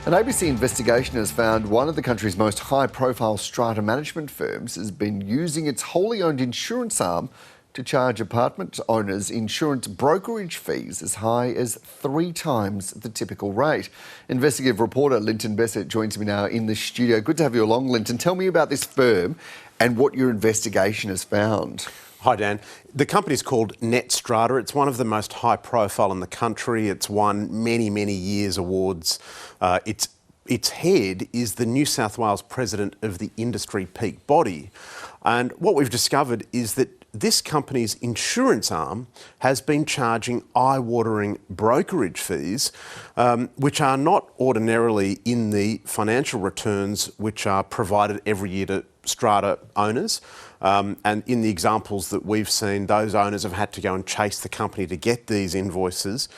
An ABC investigation has found one of the country's most high-profile strata management firms has been using its wholly owned insurance arm to charge apartment owners insurance brokerage fees as high as 3 times the typical rate. Investigative reporter Linton Bessett joins me now in the studio. Good to have you along, Linton. Tell me about this firm and what your investigation has found. Hi, Dan. The company's called Netstrata. It's one of the most high profile in the country. It's won many, many years awards. Its head is the New South Wales president of the industry peak body. And what we've discovered is that this company's insurance arm has been charging eye-watering brokerage fees, which are not ordinarily in the financial returns which are provided every year to strata owners. And in the examples that we've seen, those owners have had to go and chase the company to get these invoices.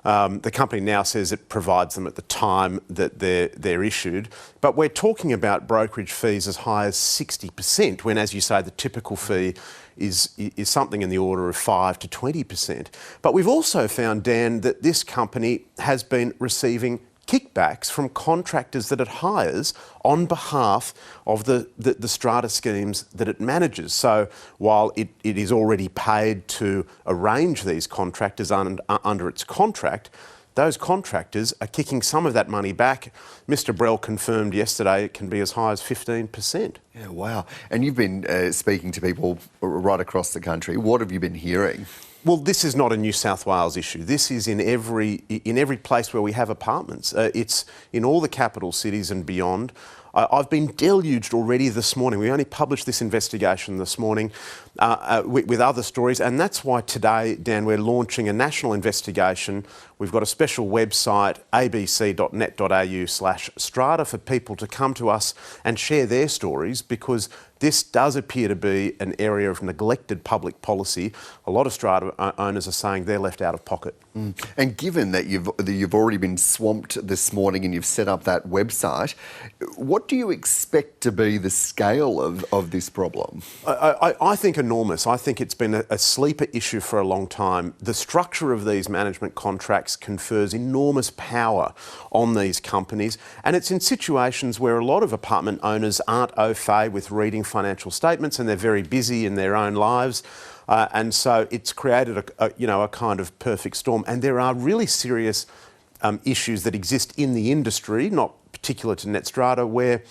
The company now says it provides them at the time that they're issued. But we're talking about brokerage fees as high as 60%, when, as you say, the typical fee is something in the order of 5 to 20%. But we've also found, Dan, that this company has been receiving kickbacks from contractors that it hires on behalf of the strata schemes that it manages. So while it is already paid to arrange these contractors under its contract, those contractors are kicking some of that money back. Mr. Brell confirmed yesterday it can be as high as 15%. Yeah, wow. And you've been speaking to people right across the country. What have you been hearing? Well, this is not a New South Wales issue. This is in every place where we have apartments. It's in all the capital cities and beyond. I've been deluged already this morning. We only published this investigation this morning with other stories, and that's why today, Dan, we're launching a national investigation. We've got a special website, abc.net.au/strata, for people to come to us and share their stories, because this does appear to be an area of neglected public policy. A lot of strata owners are saying they're left out of pocket. And given that you've already been swamped this morning and you've set up that website, what do you expect to be the scale of this problem? I think enormous. I think it's been a sleeper issue for a long time. The structure of these management contracts confers enormous power on these companies, and it's in situations where a lot of apartment owners aren't au fait with reading financial statements, and they're very busy in their own lives. And so it's created a kind of perfect storm. And there are really serious issues that exist in the industry, not particular to Netstrata, where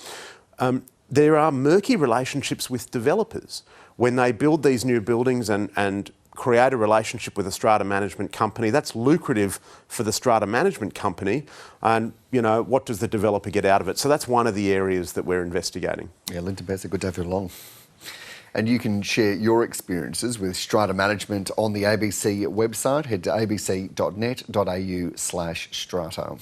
there are murky relationships with developers. When they build these new buildings and create a relationship with a strata management company, that's lucrative for the strata management company. And, what does the developer get out of it? So that's one of the areas that we're investigating. Yeah, Linton Bessett, good to have you along. And you can share your experiences with strata management on the ABC website. Head to abc.net.au/strata.